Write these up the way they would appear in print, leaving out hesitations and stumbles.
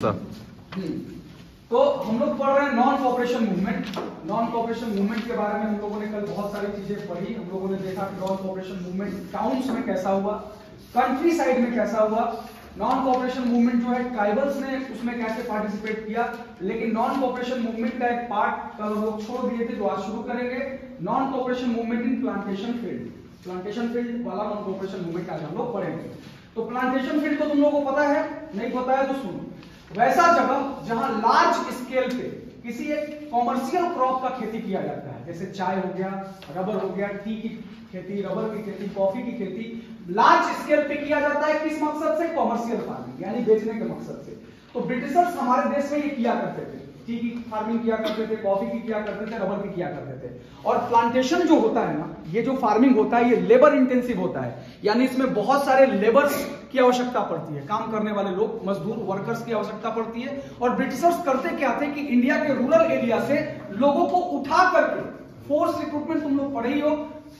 तो हम लोग पढ़ रहे हैं non cooperation movement. Non cooperation movement के बारे में हम लोगों ने कल बहुत सारी चीजें पढ़ी। हम लोगों ने देखा कि नॉन कोऑपरेशन मूवमेंट टाउन्स में कैसा हुआ, कंट्री साइड में कैसा हुआ। नॉन कोऑपरेशन मूवमेंट जो है ट्राइबल्स ने उसमें कैसे पार्टिसिपेट किया। लेकिन नॉन कोऑपरेशन मूवमेंट का एक पार्ट कल हम लोग छोड़ दिए थे जो आज शुरू करेंगे। Non cooperation movement in plantation field. Plantation field वाला नॉन कोऑपरेशन मूवमेंट आज हम लोग पढ़ेंगे। तो प्लांटेशन फील्ड तो तुम लोगों को पता है, नहीं पता है तो सुनो। वैसा जगह जहां लार्ज स्केल पे किसी एक कॉमर्शियल क्रॉप का खेती किया जाता है, जैसे चाय हो गया, रबर हो गया, टी की खेती, रबर की खेती, कॉफी की खेती लार्ज स्केल पे किया जाता है। किस मकसद से? कॉमर्शियल फार्मिंग, यानी बेचने के मकसद से। तो ब्रिटिशर्स हमारे देश में ये किया करते थे, टी की फार्मिंग किया करते थे, कॉफी की किया करते थे, रबर की किया करते थे। और प्लांटेशन जो होता है ना, ये जो फार्मिंग होता है ये लेबर इंटेंसिव होता है, यानी इसमें बहुत सारे लेबर्स की आवश्यकता पड़ती है, काम करने वाले लोग, मजदूर, वर्कर्स की आवश्यकता पड़ती है। और ब्रिटिशर्स करते क्या थे कि इंडिया के रूरल एरिया से लोगों को उठा करके, फोर्स रिक्रूटमेंट तुम लोग पढ़े ही हो,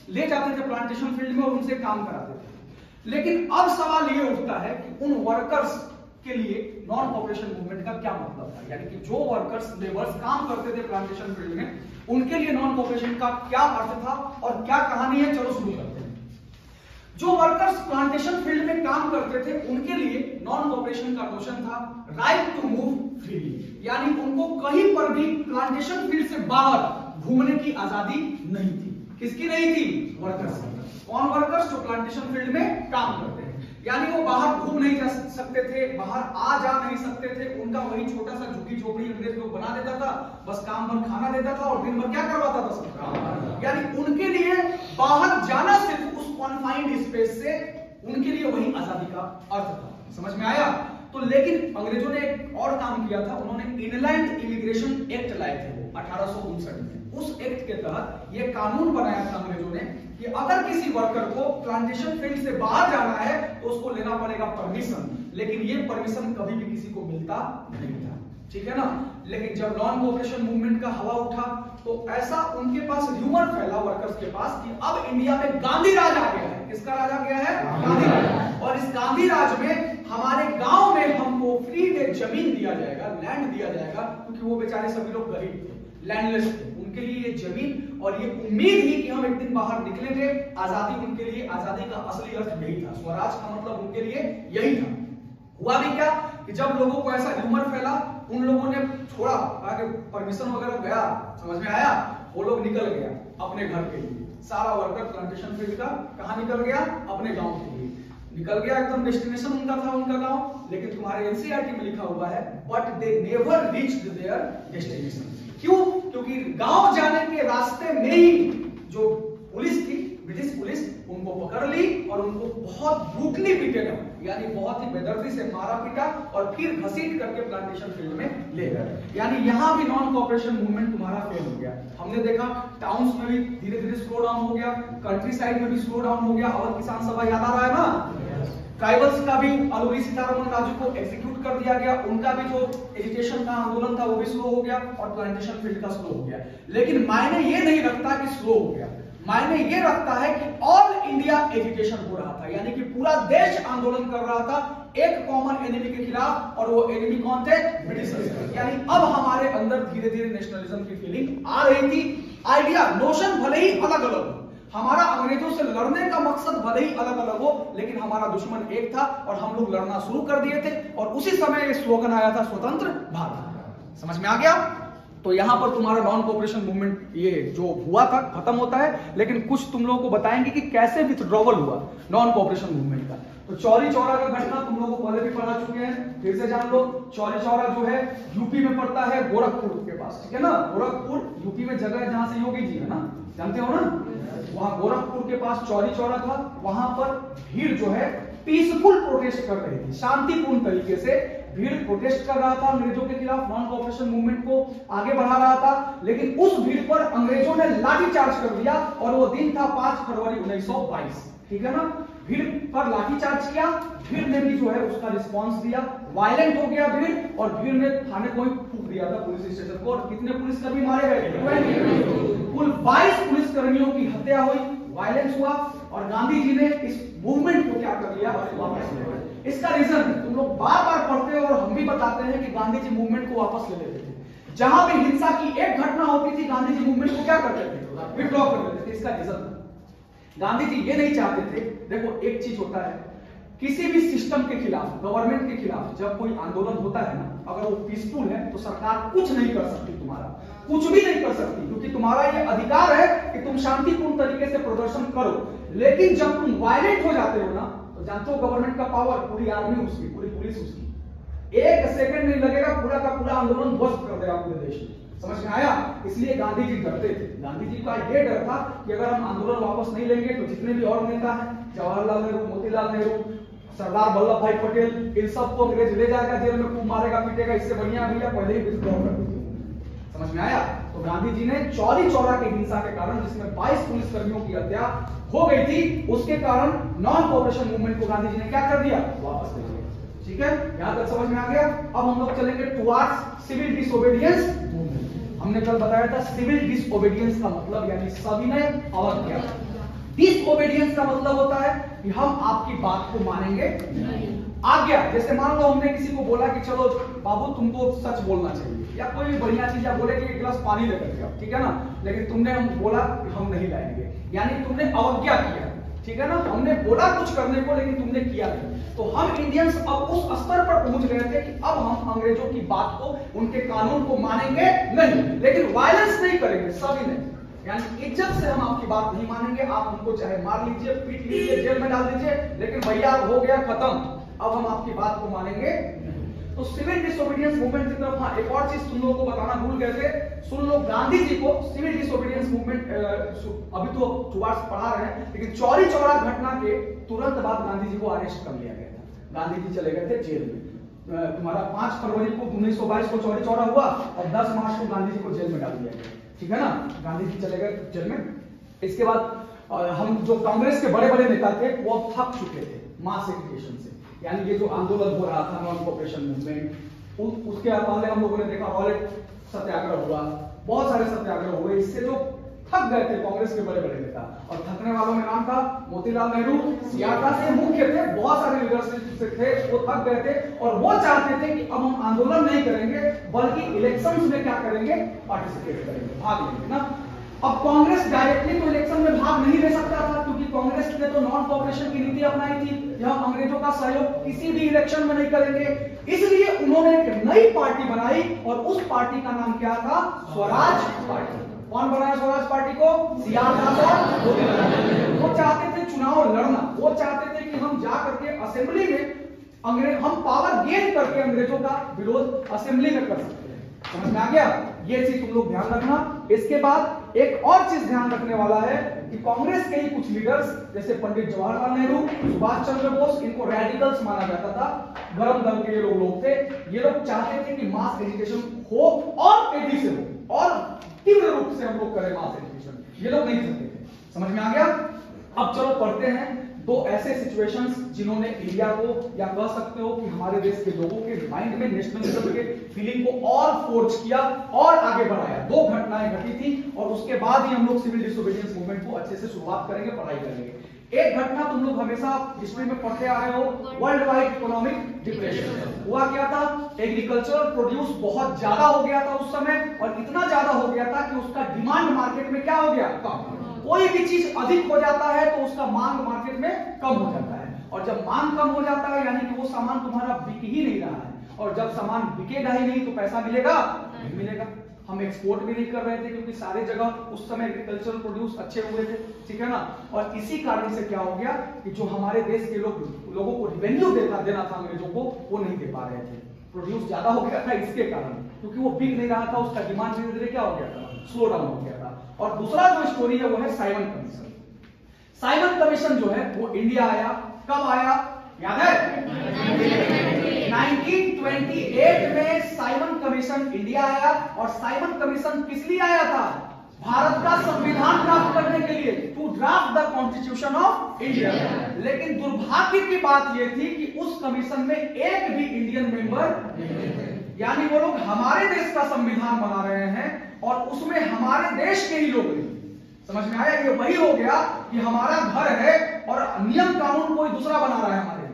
ले जाते थे प्लांटेशन फील्ड में और उनसे काम कराते थे। लेकिन अब सवाल ये उठता है कि उन वर्कर्स के लिए नॉन कोऑपरेशन मूवमेंट का क्या मतलब था, यानी कि जो वर्कर्स, लेबर्स काम करते थे प्लांटेशन फील्ड में, उनके लिए नॉन कोऑपरेशन का क्या अर्थ था और क्या कहानी है। चलो शुरू करते हैं। जो वर्कर्स प्लांटेशन फील्ड में काम करते थे उनके लिए नॉन कोऑपरेशन का नोशन था राइट टू मूव फ्रीली, यानी उनको कहीं पर भी प्लांटेशन फील्ड से बाहर घूमने की आजादी नहीं थी। किसकी नहीं थी? वर्कर्स की। कौन वर्कर्स? जो प्लांटेशन फील्ड में काम करते हैं, यानी वो बाहर घूम नहीं जा सकते थे, बाहर आ जा नहीं सकते थे। उनका वही छोटा सा झुग्गी झोपड़ी अंग्रेज लोग बना देता था, बस काम भर खाना देता था और दिन भर क्या करवाता था? सब काम। यानी उनके लिए बाहर जाना सिर्फ उस कॉन्फाइंड स्पेस से, उनके लिए वही आजादी का अर्थ था। समझ में आया? तो लेकिन अंग्रेजों ने एक और काम किया था, उन्होंने इनलैंड इमिग्रेशन एक्ट लाए थे वो 1859 में। उस एक्ट के तहत ये कानून बनाया था अंग्रेजों ने कि अगर किसी वर्कर को प्लांटेशन फील्ड से बाहर जाना है तो उसको लेना पड़ेगा परमिशन, लेकिन ये परमिशन कभी भी किसी को मिलता नहीं था। ठीक है ना? लेकिन जब नॉन कोऑपरेशन मूवमेंट का हवा उठा तो ऐसा उनके पास र्यूमर फैला वर्कर्स के पास कि अब इंडिया में गांधी राज आ गया है। किसका राज आ गया है? गांधी राज। और इस गांधी राज में हमारे गांव में हमको फ्री में जमीन दिया जाएगा, लैंड दिया जाएगा, क्योंकि वो बेचारे सभी लोग गरीब थे, लैंडलेस थे। उनके लिए ये जमीन और ये उम्मीद ही कि हम एक दिन बाहर निकलेंगे। आजादी उनके लिए, आजादी का असली अर्थ यही था, स्वराज का मतलब उनके लिए यही था। हुआ भी क्या कि जब लोगों को ऐसा र्यूमर फैला, उन लोगों ने छोड़ा, आगे परमिशन वगैरह गया, समझ में आया, वो लोग निकल गया अपने घर के लिए। सारा वर्कर प्लांटेशन फील्ड का कहां निकल गया? अपने गांव के लिए निकल गया। एकदम डेस्टिनेशन उनका था उनका गांव। लेकिन तुम्हारे एनसीईआरटी में लिखा हुआ है but they never reached there destination. क्यों? क्योंकि गांव जाने के रास्ते में ही जो पुलिस थी, ब्रिटिश पुलिस, उनको पकड़ ली और उनको बहुत ब्रूटली पीटेगा, यानी बहुत ही बेदर्दी से मारा पीटा और फिर घसीट करके प्लांटेशन फील्ड में ले गए। यानी यहां भी नॉन कोऑपरेशन मूवमेंट तुम्हारा फेल हो गया। हमने देखा टाउन्स में भी धीरे धीरे स्लो डाउन हो गया, कंट्री साइड में भी स्लो डाउन हो गया। और किसान सभा याद आ रहा है ना? ट्राइबल्स का भी अलूरी सीतारमन राजू को एग्जीक्यूट कर दिया गया, उनका भी जो एजिटेशन का आंदोलन था वो भी स्लो हो गया और प्लांटेशन फील्ड का स्लो हो गया। लेकिन मायने ये नहीं रखता कि स्लो हो गया, मायने ये रखता है कि ऑल इंडिया एजिटेशन हो रहा था, यानी कि पूरा देश आंदोलन कर रहा था एक कॉमन एनिमी के खिलाफ। और वो एनिमी कौन थे? ब्रिटिशर्स। यानी अब हमारे अंदर धीरे धीरे नेशनलिज्म की फीलिंग आ रही थी। आइडिया, नोशन भले ही अलग अलग हो, हमारा अंग्रेजों से लड़ने का मकसद भले ही अलग अलग हो, लेकिन हमारा दुश्मन एक था और हम लोग लड़ना शुरू कर दिए थे। और उसी समय ये स्लोगन आया था स्वतंत्र भारत। समझ में आ गया? तो यहां पर तुम्हारा नॉन कोऑपरेशन मूवमेंट ये जो हुआ था खत्म होता है। लेकिन कुछ तुम लोगों को बताएंगे कि कैसे विथड्रॉवल हुआ नॉन कोऑपरेशन मूवमेंट का। तो चौरी चौरा का घटना तुम लोगों को पहले भी पढ़ा चुके हैं, फिर से जान लो। चौरी चौरा जो है यूपी में पड़ता है, गोरखपुर के पास। ठीक है ना? गोरखपुर यूपी में जगह है जहां से योगी जी है ना, जानते हो ना? वहां गोरखपुर के पास चौरी चौरा था। वहां पर भीड़ जो है पीसफुल प्रोटेस्ट कर रही थी, शांतिपूर्ण तरीके से भीड़ प्रोटेस्ट कर रहा था अंग्रेजों के खिलाफ, नॉन कोऑपरेशन मूवमेंट को आगे बढ़ा रहा था। लेकिन उस भीड़ पर अंग्रेजों ने लाठीचार्ज कर दिया और वो दिन था 5 फरवरी 1922। ठीक है ना? भीड़ पर लाठीचार्ज किया, भीड़ ने भी जो है उसका रिस्पांस दिया, वायलेंट हो गया भीड़, और भीड़ ने थाने को ही फूंक दिया था, पुलिस स्टेशन को। और कितने पुलिसकर्मी मारे गए? कुल 22 पुलिसकर्मियों की हत्या हुई, वायलेंस हुआ और गांधी जी ने इस मूवमेंट को क्या कर लिया? वापस ले गए। इसका रीजन है, तुम लोग बार बार पढ़ते हो और हम भी बताते हैं कि गांधी जी मूवमेंट को वापस ले लेते थे। जहां भी हिंसा की एक घटना होती थी गांधी जी मूवमेंट को क्या करते थे, विड्रॉ कर लेते थे। इसका रीजन था गांधी जी ये नहीं चाहते थे। देखो एक चीज होता है, किसी भी सिस्टम के खिलाफ, गवर्नमेंट के खिलाफ जब कोई आंदोलन होता है ना, अगर वो पीसफुल है तो सरकार कुछ नहीं कर सकती, तुम्हारा कुछ भी नहीं कर सकती, क्योंकि तुम्हारा ये अधिकार है कि तुम शांतिपूर्ण तरीके से प्रदर्शन करो। लेकिन जब तुम वायलेंट हो जाते हो ना, तो जानते हो गवर्नमेंट का पावर, पूरी आर्मी उसकी, पूरी पुलिस उसकी, एक सेकंड नहीं लगेगा, पूरा का पूरा आंदोलन ध्वस्त कर देगा पूरे देश में। समझ में आया? इसलिए गांधी जी डरते थे। गांधी जी का ये डर था कि अगर हम आंदोलन वापस नहीं लेंगे तो जितने भी और नेता हैं, जवाहरलाल नेहरू, मोतीलाल नेहरू, सरदार वल्लभ भाई पटेल, इन सबको अंग्रेज ले जाएगा, जेल में खूब मारेगा पीटेगा, इससे बढ़िया भैया पहले ही विथड्रॉ कर दीजिए। समझ में आया? तो गांधी जी ने चौरी चौरा की हिंसा के कारण, जिसमें 22 पुलिसकर्मियों की हत्या हो गई थी, उसके कारण नॉन कोऑपरेशन मूवमेंट को गांधी जी ने क्या कर दिया, वापस ले लिया। ठीक है, यहां तक समझ में आ गया। अब हम लोग चलेंगे टुवर्ड्स सिविल डिसोबीडियंस मूवमेंट। हमने कल बताया था सिविल डिसोबीडियंस का मतलब यानी सविनय अवज्ञा। डिसओबीडियंस का मतलब होता है कि हम आपकी बात को मानेंगे नहीं। आज्ञा, जैसे मान लो हमने किसी को बोला कि चलो बाबू तुमको सच बोलना चाहिए, या कोई भी बढ़िया चीज, या बोले कि एक गिलास पानी लेकर के आओ, ठीक है ना, लेकिन तुमने हम बोला कि हम नहीं लाएंगे, यानी तुमने अवज्ञा किया। ठीक है ना, हमने बोला कुछ करने को लेकिन तुमने किया नहीं। तो हम इंडियंस अब उस स्तर पर पहुंच गए थे कि अब हम अंग्रेजों की बात को, उनके कानून को मानेंगे नहीं, लेकिन वायलेंस नहीं करेंगे, सभी नहीं, यानी इज्जत से हम आपकी बात नहीं मानेंगे। आप हमको चाहे मार लीजिए, पीट लीजिए, जेल में डाल दीजिए, लेकिन भैया हो गया खत्म, अब हम आपकी बात को मानेंगे। तो सिविल डिसोबीडियंस मूवमेंट की तरफ, हाँ एक और चीज तुम लोगों को बताना भूल गए थे, सुन लो, गांधी जी को सिविल डिसोबीडियंस मूवमेंट, अभी तो टुवर्ड्स पढ़ा रहे हैं, लेकिन चौरी चौरा घटना के तुरंत बाद गांधी जी को अरेस्ट कर लिया गया था। गांधी जी चले गए थे जेल में। तुम्हारा 5 फरवरी को 1922 को चौरी चौरा हुआ और 10 मार्च को गांधी जी को जेल में डाल दिया गया। ठीक है ना, गांधी जी चले गए जेल में। इसके बाद हम जो कांग्रेस के बड़े बड़े नेता थे वो अब थक चुके थे मास एजुकेशन से, यानी ये जो आंदोलन हो रहा था नॉन कोऑपरेशन मूवमेंट, उसके पहले हम लोगों ने देखा रॉलेट सत्याग्रह हुआ, बहुत सारे सत्याग्रह हुए, इससे जो थक गए थे कांग्रेस के बड़े बड़े नेता। और थकने वालों में नाम था मोतीलाल नेहरू, सियाता से मुख्य थे, बहुत सारे लीडर्स थे, वो थक गए थे और वो चाहते थे कि अब हम आंदोलन नहीं करेंगे बल्कि इलेक्शंस में क्या करेंगे, पार्टिसिपेट करेंगे, भाग लेंगे ना। अब कांग्रेस डायरेक्टली तो इलेक्शन में भाग नहीं ले सकता था, क्योंकि कांग्रेस ने तो नॉन कोऑपरेशन की नीति अपनाई थी, जहां अंग्रेजों का सहयोग किसी भी इलेक्शन में नहीं करेंगे। इसलिए उन्होंने एक नई पार्टी बनाई और उस पार्टी का नाम क्या था, स्वराज पार्टी। कौन बनाया स्वराज पार्टी को, सियादास और मोतीलाल। वो चाहते थे चुनाव लड़ना, वो चाहते थे कि हम जा करके असेंबली में अंग्रेज, हम पावर गेन करके अंग्रेजों का विरोध असेंबली में कर सकते हैं। समझ में आ गया? ये चीज तुम लोग ध्यान रखना। इसके बाद एक और चीज ध्यान रखने वाला है कि कांग्रेस के ही कुछ लीडर्स जैसे पंडित जवाहरलाल नेहरू, सुभाष चंद्र बोस, इनको रेडिकल्स माना जाता था, गरम दल के ये लोग थे। ये लोग चाहते थे कि मास एजुकेशन हो और तेजी से हो और तीव्र रूप से हम लोग करें मास एजुकेशन, ये लोग नहीं चाहते थे। समझ में आ गया? अब चलो पढ़ते हैं दो ऐसे सिचुएशंस जिन्होंने इंडिया को, या कह सकते हो कि हमारे देश के लोगों के माइंड में नेशनलिज्म के फीलिंग को और फोर्ज किया और आगे बढ़ाया। दो घटनाएं घटी थी और उसके बाद ही हम लोग सिविल डिसोबीडियंस मूवमेंट को अच्छे से शुरुआत करेंगे, पढ़ाई करेंगे। एक घटना तुम लोग हमेशा हिस्ट्री में पढ़ते आ रहे हो, वर्ल्ड वाइड इकोनॉमिक डिप्रेशन। हुआ क्या था, एग्रीकल्चरल प्रोड्यूस बहुत ज्यादा हो गया था उस समय, और इतना ज्यादा हो गया था कि उसका डिमांड मार्केट में क्या हो गया, कम। कोई भी चीज अधिक हो जाता है तो उसका मांग मार्केट में कम हो जाता है, और जब मांग कम हो जाता है यानी कि वो सामान तुम्हारा बिक ही नहीं रहा है, और जब सामान बिकेगा ही नहीं तो पैसा मिलेगा नहीं मिलेगा। हम एक्सपोर्ट भी नहीं कर रहे थे क्योंकि सारे जगह उस समय एग्रीकल्चरल प्रोड्यूस अच्छे हुए थे, ठीक है ना। और इसी कारण से क्या हो गया कि जो हमारे देश के लोगों को रेवेन्यू देना था अंग्रेजों को, वो नहीं दे पा रहे थे। प्रोड्यूस ज्यादा हो गया था इसके कारण, क्योंकि वो बिक नहीं रहा था, उसका डिमांड धीरे धीरे क्या हो गया था, स्लो डाउन हो गया था। और दूसरा जो स्टोरी है वो है साइमन कमीशन। साइमन कमीशन जो है वो इंडिया आया, कब आया याद है, 1928 में साइमन कमीशन इंडिया आया। और साइमन कमीशन किस लिए आया था, भारत का संविधान प्राप्त करने के लिए, to draft the constitution of India. लेकिन दुर्भाग्य की बात यह थी कि उस कमीशन में एक भी इंडियन मेंबर नहीं थे, यानी वो लोग हमारे देश का संविधान बना रहे हैं और उसमें हमारे देश के ही लोग नहीं। समझ में आया? ये वही हो गया कि हमारा घर है और नियम कानून कोई दूसरा बना रहा है हमारे लिए।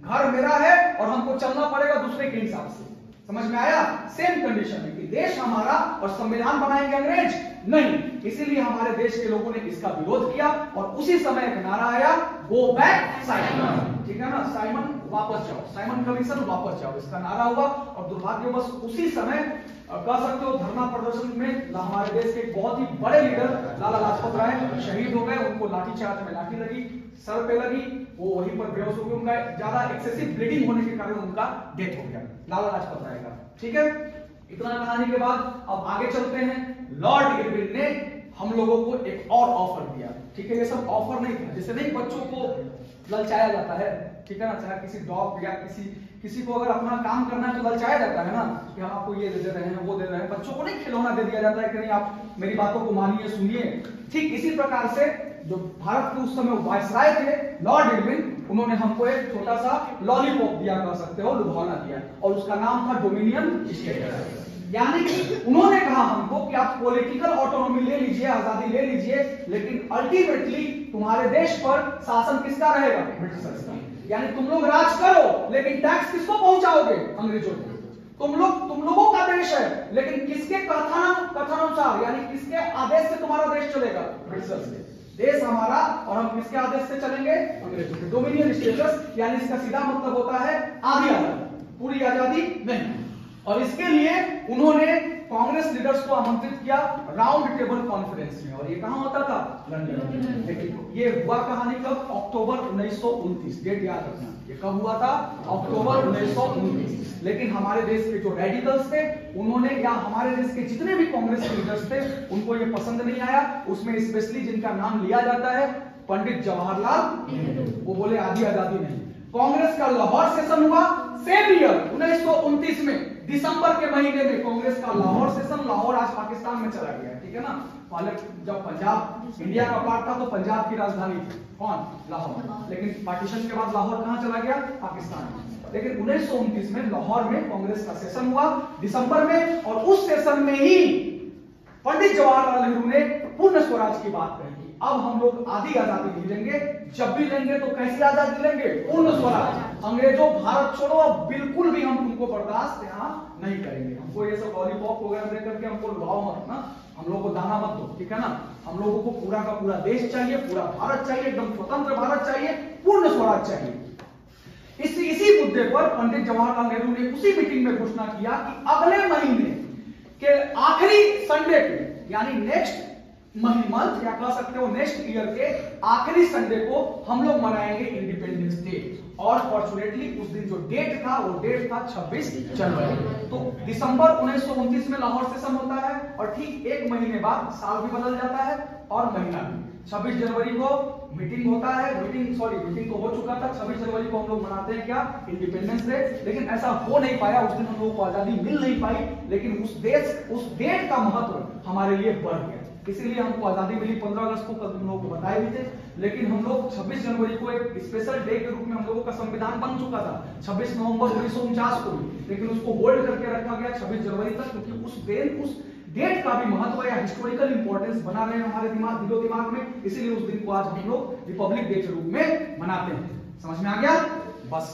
घर मेरा है और हमको चलना पड़ेगा दूसरे के हिसाब से। समझ में आया? सेम कंडीशन है कि देश हमारा और संविधान बनाएंगे अंग्रेज नहीं। इसीलिए हमारे देश के लोगों ने इसका विरोध किया और उसी समय एक नारा आया, गो बैक साइमन। ठीक है ना, साइमन वापस जाओ, साइमन कमीशन वापस जाओ, इसका नारा हुआ। और दुर्भाग्यवश उसी समय कह सकते हो धरना प्रदर्शन में हमारे देश के बहुत ही बड़े लीडर लाला लाजपत राय शहीद हो गए। उनको लाठीचार्ज में लाठी लगी, सर पे लगी, वो वहीं पर बेहोश हो गए। उनका ज्यादा एक्सेसिव ब्लीडिंग होने के कारण उनका डेथ हो गया, लाला लाजपत राय का। ठीक है, इतना कहानी के बाद अब आगे चलते हैं। लॉर्ड इरविन ने हम लोगों को एक और ऑफर दिया। ठीक है, ये सब ऑफर नहीं था, जैसे नहीं बच्चों को ललचाया जाता है। ठीक है ना, चाहे किसी डॉग या किसी को अगर अपना काम करना है तो ललचाया जाता है ना कि हम आपको ये दे रहे हैं, वो दे रहे हैं। बच्चों को नहीं खिलौना दे दिया जाता है कि नहीं आप मेरी बातों को मानिए, सुनिए। ठीक इसी प्रकार से जो भारत के उस समय वायसराय थे लॉर्ड इरविन, उन्होंने हमको एक छोटा सा लॉलीपॉप दिया, कह सकते हो लुभावना दिया, और उसका नाम था डोमिनियन स्टेटस। यानी कि उन्होंने कहा हमको कि आप पॉलिटिकल ऑटोनॉमी ले लीजिए, आजादी ले लीजिए, लेकिन अल्टीमेटली तुम्हारे देश पर शासन किसका रहेगा? ब्रिटिशर्स का। यानी तुम लोग राज करो, लेकिन टैक्स किसको पहुंचाओगे? अंग्रेजों को। तुम लोगों का देश है, लेकिन किसके कथनानुसार, यानी किसके आदेश से तुम्हारा देश चलेगा? ब्रिटिशर्स के। देश हमारा और हम किसके आदेश से चलेंगे? अंग्रेजों के। डोमिनियन स्टेटस यानी इसका सीधा मतलब होता है आधी आजादी, पूरी आजादी नहीं। और इसके लिए उन्होंने कांग्रेस लीडर्स को आमंत्रित किया राउंड टेबल कॉन्फ्रेंस में, और ये कहां होता था? लंदन। लेकिन ये हुआ कहानी कब? अक्टूबर 1929। डेट याद रखना, ये कब हुआ था? अक्टूबर 1929। लेकिन हमारे देश के जो रेडिकल्स थे उन्होंने, या हमारे देश के जितने भी कांग्रेस लीडर्स थे, उनको ये पसंद नहीं आया। उसमें स्पेशली जिनका नाम लिया जाता है पंडित जवाहरलाल नेहरू, वो बोले आधी आजादी नहीं। कांग्रेस का लाहौर सेशन हुआ सेम ईयर 1929 में, दिसंबर के महीने में कांग्रेस का लाहौर सेशन। लाहौर आज पाकिस्तान में चला गया, ठीक है ना। पहले जब पंजाब इंडिया का पार्ट था तो पंजाब की राजधानी थी कौन? लाहौर। लेकिन पार्टीशन के बाद लाहौर कहां चला गया? पाकिस्तान में। लेकिन 1929 में लाहौर में कांग्रेस का सेशन हुआ दिसंबर में, और उस सेशन में ही पंडित जवाहरलाल नेहरू ने पूर्ण स्वराज की बात कही। अब हम लोग आधी आजादी नहीं लेंगे, जब भी लेंगे तो कैसी आजादी लेंगे? पूर्ण स्वराज। अंग्रेजों भारत छोड़ो, अब बिल्कुल भी हम तुमको बर्दाश्त यहाँ नहीं करेंगे। हमको ये सब लॉलीपॉप वगैरह दे करके हमको लुभाओ मत ना, हम लोगों को दाना मत दो, ठीक है ना। हम लोगों को पूरा का पूरा देश चाहिए, पूरा भारत चाहिए, एकदम स्वतंत्र भारत चाहिए, पूर्ण स्वराज चाहिए। इसी मुद्दे पर पंडित जवाहरलाल नेहरू ने उसी मीटिंग में घोषणा किया कि अगले महीने के आखिरी संडे को, यानी नेक्स्ट मंथ या कह सकते हो नेक्स्ट ईयर के आखिरी संडे को हम लोग मनाएंगे इंडिपेंडेंस डे। और फॉर्चुनेटली उस दिन जो डेट था वो डेट था 26 जनवरी। तो दिसंबर 1929 में लाहौर सेशन होता है, और ठीक एक महीने बाद साल भी बदल जाता है और महीना भी। 26 जनवरी को मीटिंग होता है, मीटिंग तो हो चुका था। 26 जनवरी को हम लोग मनाते हैं क्या? Independence day. लेकिन ऐसा हो नहीं पाया, उस दिन हम लोग को आजादी मिल नहीं पाई। लेकिन उस डेट का महत्व हमारे लिए बढ़ गया, इसीलिए हमको आजादी मिली 15 अगस्त को, कल तुम लोगों को बताए भी थे। लेकिन हम लोग 26 जनवरी को एक स्पेशल डे के रूप में हम लोगों का संविधान बन चुका था 26 नवंबर 1949 को, लेकिन उसको होल्ड करके रखा गया 26 जनवरी तक, क्योंकि उस डेट का भी महत्व या हिस्टोरिकल इंपॉर्टेंस बना रहे हमारे दिलो दिमाग में। इसीलिए उस दिन को आज हम लोग रिपब्लिक डे के रूप में मनाते हैं। समझ में आ गया? बस